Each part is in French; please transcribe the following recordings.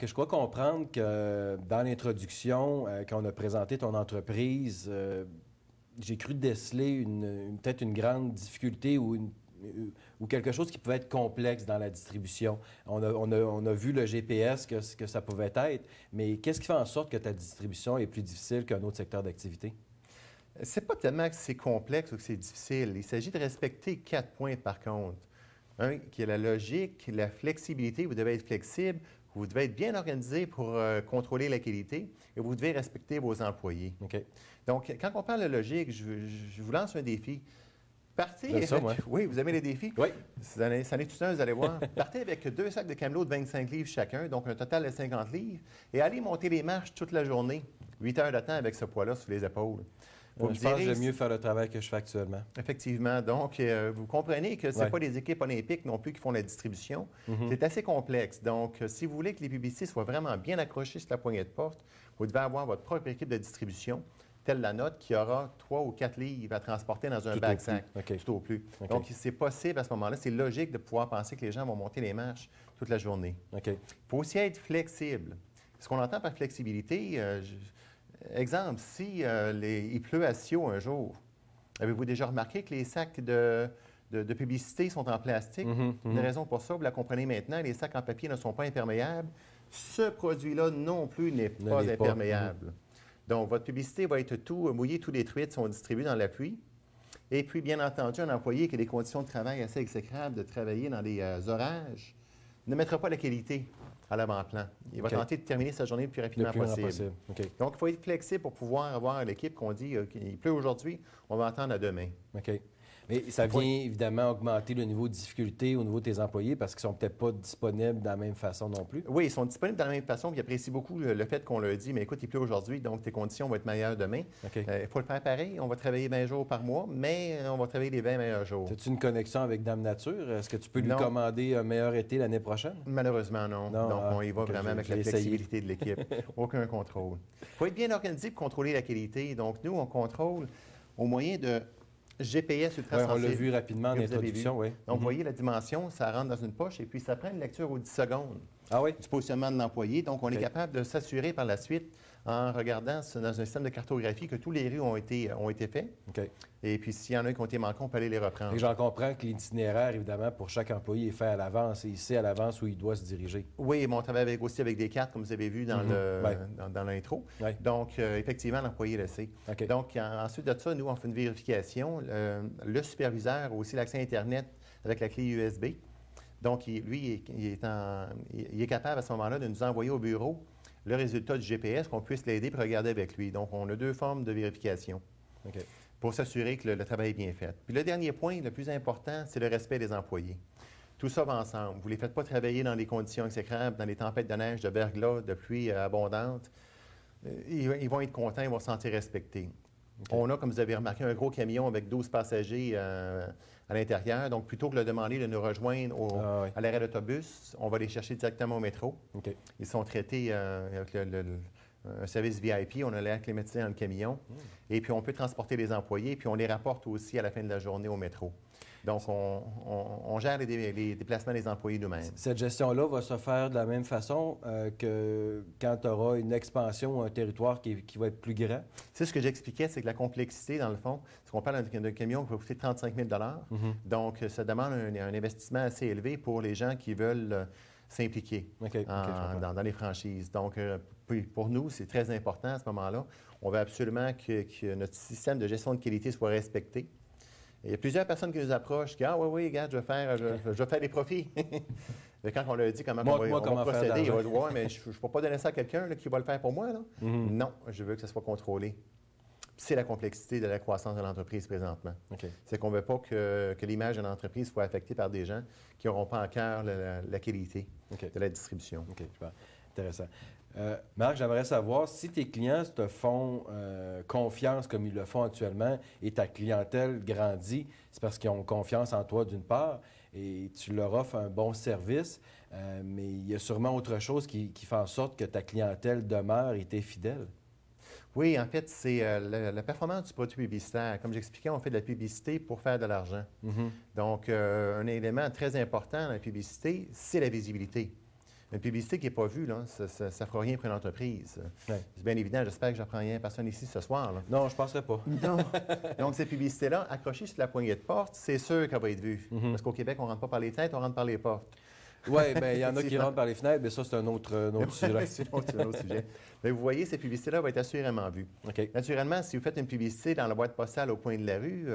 Marc, je crois comprendre que dans l'introduction, quand on a présenté ton entreprise, j'ai cru déceler peut-être une grande difficulté ou quelque chose qui pouvait être complexe dans la distribution. On a vu le GPS, que ça pouvait être, mais qu'est-ce qui fait en sorte que ta distribution est plus difficile qu'un autre secteur d'activité? C'est pas tellement que c'est complexe ou que c'est difficile. Il s'agit de respecter 4 points par contre. Un, qui est la logique, la flexibilité. Vous devez être flexible, vous devez être bien organisé pour contrôler la qualité et vous devez respecter vos employés. OK. Donc, quand on parle de logique, je vous lance un défi. Partez ça, avec... moi. Oui, vous aimez les défis? Oui. Ça en est tout un, vous allez voir. Partez avec 2 sacs de camelot de 25 livres chacun, donc un total de 50 livres, et allez monter les marches toute la journée, 8 heures de temps avec ce poids-là sur les épaules. Je pense que j'aime mieux faire le travail que je fais actuellement. Effectivement. Donc, vous comprenez que ce n'est pas des équipes olympiques non plus qui font la distribution. C'est assez complexe. Donc, si vous voulez que les publicités soient vraiment bien accrochés sur la poignée de porte, vous devez avoir votre propre équipe de distribution, telle la nôtre, qui aura 3 ou 4 livres à transporter dans un bac-sac, tout au plus. Donc, c'est possible à ce moment-là. C'est logique de pouvoir penser que les gens vont monter les marches toute la journée. Il faut aussi être flexible. Ce qu'on entend par flexibilité... Exemple, si il pleut à Sio un jour, avez-vous déjà remarqué que les sacs de publicité sont en plastique? Une raison pour ça, vous la comprenez maintenant, les sacs en papier ne sont pas imperméables. Ce produit-là non plus n'est pas imperméable. Donc, votre publicité va être tout mouillée, tout détruite, sont distribuées dans la pluie. Et puis, bien entendu, un employé qui a des conditions de travail assez exécrables, de travailler dans des orages, ne mettra pas la qualité à l'avant-plan. Il va tenter de terminer sa journée le plus rapidement possible. Donc, il faut être flexible pour pouvoir avoir l'équipe qu'on dit qu'il pleut aujourd'hui, on va attendre à demain. Mais ça vient évidemment augmenter le niveau de difficulté au niveau de tes employés parce qu'ils ne sont peut-être pas disponibles de la même façon non plus. Oui, ils sont disponibles de la même façon, puis ils apprécient beaucoup le fait qu'on leur dit, mais écoute, il pleut aujourd'hui, donc tes conditions vont être meilleures demain. Il faut le faire pareil, on va travailler 20 jours par mois, mais on va travailler les 20 meilleurs jours. As-tu une connexion avec Dame Nature? Est-ce que tu peux lui commander un meilleur été l'année prochaine? Malheureusement, non. Donc, on y va vraiment avec la flexibilité de l'équipe. Aucun contrôle. Il faut être bien organisé pour contrôler la qualité. Donc, nous, on contrôle au moyen de GPS ultrasensible. On l'a vu rapidement en introduction, oui. Donc, vous voyez la dimension, ça rentre dans une poche et puis ça prend une lecture aux 10 secondes du positionnement de l'employé. Donc, on est capable de s'assurer par la suite, en regardant dans un système de cartographie, que tous les rues ont été faits. Et puis, s'il y en a qui ont été manqués, on peut aller les reprendre. J'en comprends que l'itinéraire, évidemment, pour chaque employé est fait à l'avance et il sait à l'avance où il doit se diriger. Oui, mais on travaille aussi avec des cartes, comme vous avez vu dans l'intro. Donc, effectivement, l'employé le sait. Donc, ensuite de ça, nous, on fait une vérification. Le superviseur a aussi l'accès Internet avec la clé USB. Donc, lui, il est capable à ce moment-là de nous envoyer au bureau le résultat du GPS, qu'on puisse l'aider pour regarder avec lui. Donc, on a 2 formes de vérification pour s'assurer que le travail est bien fait. Puis le dernier point, le plus important, c'est le respect des employés. Tout ça va ensemble. Vous ne les faites pas travailler dans des conditions exécrables, dans les tempêtes de neige, de verglas, de pluie abondante. Ils vont être contents, ils vont se sentir respectés. On a, comme vous avez remarqué, un gros camion avec 12 passagers à l'intérieur. Donc, plutôt que de demander de nous rejoindre à l'arrêt d'autobus, on va les chercher directement au métro. Ils sont traités avec un service VIP. On a l'air climatisé dans le camion. Et puis, on peut transporter les employés. Puis, on les rapporte aussi à la fin de la journée au métro. Donc, on gère les déplacements des employés nous-mêmes. Cette gestion-là va se faire de la même façon que quand tu auras une expansion ou un territoire qui va être plus grand? C'est ce que j'expliquais, c'est que la complexité, dans le fond, c'est qu'on parle d'un camion qui va coûter 35 000 Donc, ça demande un investissement assez élevé pour les gens qui veulent s'impliquer dans les franchises. Donc, pour nous, c'est très important à ce moment-là. On veut absolument que notre système de gestion de qualité soit respecté. Il y a plusieurs personnes qui nous approchent, qui disent « Ah oui, regarde, je vais faire des profits. » Mais quand on leur dit comment on va procéder, ils vont dire « Ouais, mais je ne peux pas donner ça à quelqu'un qui va le faire pour moi. » Non, je veux que ça soit contrôlé. C'est la complexité de la croissance de l'entreprise présentement. C'est qu'on ne veut pas que l'image de l'entreprise soit affectée par des gens qui n'auront pas en cœur la qualité de la distribution. Super. Intéressant. Marc, j'aimerais savoir si tes clients te font confiance comme ils le font actuellement et ta clientèle grandit, c'est parce qu'ils ont confiance en toi d'une part et tu leur offres un bon service, mais il y a sûrement autre chose qui fait en sorte que ta clientèle demeure et t'est fidèle. Oui, en fait, c'est la performance du produit publicitaire. Comme j'expliquais, on fait de la publicité pour faire de l'argent. Donc, un élément très important dans la publicité, c'est la visibilité. Une publicité qui n'est pas vue, là, ça ne fera rien pour une entreprise. Ouais. C'est bien évident. J'espère que je n'apprends rien à personne ici ce soir. Là. Non, je ne penserais pas. Non. Donc, cette publicité-là, accrochée sur la poignée de porte, c'est sûr qu'elle va être vue. Parce qu'au Québec, on ne rentre pas par les fenêtres, on rentre par les portes. Oui, bien, il y en a qui rentrent par les fenêtres, mais ça, c'est un autre sujet. C'est un autre sujet. Mais vous voyez, cette publicité-là va être assurément vue. OK. Naturellement, si vous faites une publicité dans la boîte postale au coin de la rue,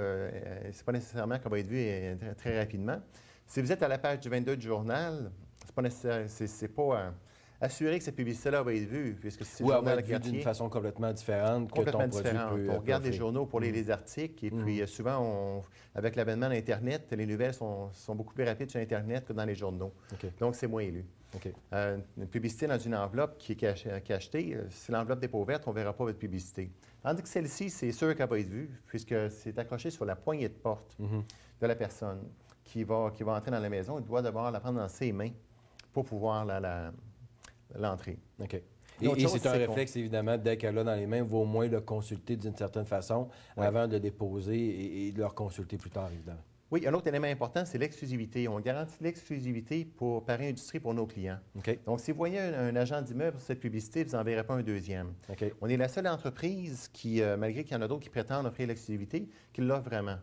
c'est pas nécessairement qu'elle va être vue très rapidement. Si vous êtes à la page du 22 du journal, c'est pas nécessaire, c'est pas assuré que cette publicité-là va être vue, puisque c'est Ou elle va être vue d'une façon complètement différente que ton produit peut On regarde les offrir. journaux pour lire les articles, et puis souvent, avec l'avènement d'Internet, les nouvelles sont beaucoup plus rapides sur Internet que dans les journaux. OK. Donc, c'est moins lu. OK. Une publicité dans une enveloppe qui est achetée, si l'enveloppe n'est pas ouverte, on ne verra pas votre publicité. Tandis que celle-ci, c'est sûr qu'elle va être vue, puisque c'est accroché sur la poignée de porte de la personne qui va entrer dans la maison. Il doit d'abord la prendre dans ses mains pour pouvoir l'entrer. OK. Et c'est un réflexe, évidemment, dès qu'elle l'a dans les mains, il vaut au moins le consulter d'une certaine façon avant de le déposer et de le reconsulter plus tard, évidemment. Oui, un autre élément important, c'est l'exclusivité. On garantit l'exclusivité par industrie pour nos clients. OK. Donc, si vous voyez un agent d'immeuble sur cette publicité, vous n'en verrez pas un deuxième. OK. On est la seule entreprise qui, malgré qu'il y en a d'autres qui prétendent offrir l'exclusivité, qui l'offre vraiment.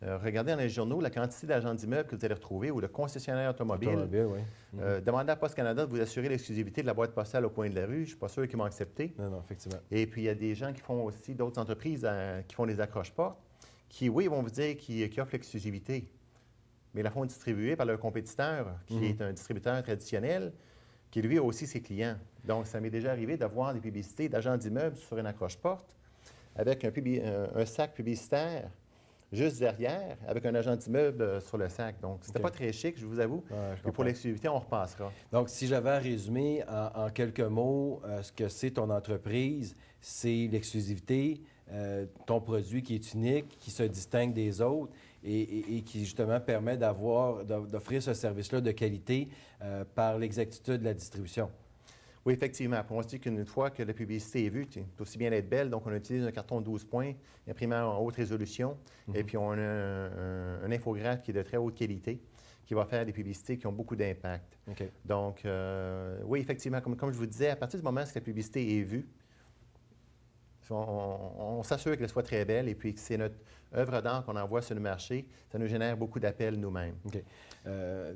Regardez dans les journaux la quantité d'agents d'immeubles que vous allez retrouver ou de concessionnaires automobiles. Oui. Demandez à Poste Canada de vous assurer l'exclusivité de la boîte postale au coin de la rue. Je ne suis pas sûr qu'ils vont accepter. Non, effectivement. Et puis, il y a des gens qui font aussi, d'autres entreprises qui font des accroche-portes, qui, oui, vont vous dire qu'ils offrent l'exclusivité, mais la font distribuer par leur compétiteur, qui est un distributeur traditionnel, qui, lui, a aussi ses clients. Donc, ça m'est déjà arrivé d'avoir des publicités d'agents d'immeubles sur une accroche-porte avec un sac publicitaire juste derrière, avec un agent d'immeuble sur le sac. Donc, c'était pas très chic, je vous avoue. Et pour l'exclusivité, on repassera. Donc, si j'avais à résumer en quelques mots ce que c'est ton entreprise, c'est l'exclusivité, ton produit qui est unique, qui se distingue des autres et qui, justement, permet d'offrir ce service-là de qualité par l'exactitude de la distribution. Oui, effectivement. On se dit qu'une fois que la publicité est vue, c'est aussi bien d'être belle. Donc, on utilise un carton de 12 points imprimé en haute résolution. Et puis, on a un infographe qui est de très haute qualité qui va faire des publicités qui ont beaucoup d'impact. OK. Donc, oui, effectivement, comme je vous disais, à partir du moment où la publicité est vue, on s'assure qu'elle soit très belle et puis que c'est notre œuvre d'art qu'on envoie sur le marché. Ça nous génère beaucoup d'appels nous-mêmes. OK.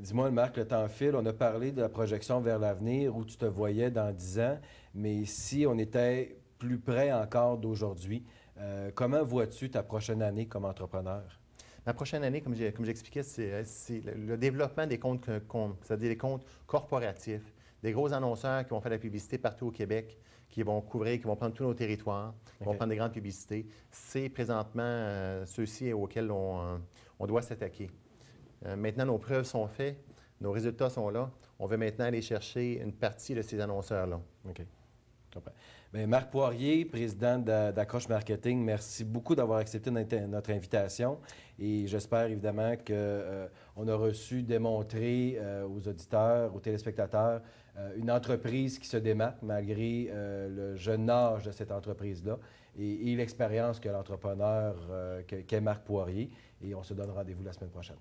Dis-moi, Marc, le temps file. On a parlé de la projection vers l'avenir où tu te voyais dans 10 ans, mais si on était plus près encore d'aujourd'hui, comment vois-tu ta prochaine année comme entrepreneur? Ma prochaine année, comme j'expliquais, c'est le développement des comptes, c'est-à-dire les comptes corporatifs, des gros annonceurs qui vont faire de la publicité partout au Québec, qui vont couvrir, qui vont prendre tous nos territoires, qui vont prendre des grandes publicités. C'est présentement ceux-ci auxquels on doit s'attaquer. Maintenant, nos preuves sont faites, nos résultats sont là. On veut maintenant aller chercher une partie de ces annonceurs-là. OK. Je comprends. Bien, Marc Poirier, président d'Accroche Marketing, merci beaucoup d'avoir accepté notre invitation. Et j'espère évidemment qu'on a reçu démontrer aux auditeurs, aux téléspectateurs, une entreprise qui se démarque malgré le jeune âge de cette entreprise-là et l'expérience que l'entrepreneur qu'est Marc Poirier. Et on se donne rendez-vous la semaine prochaine.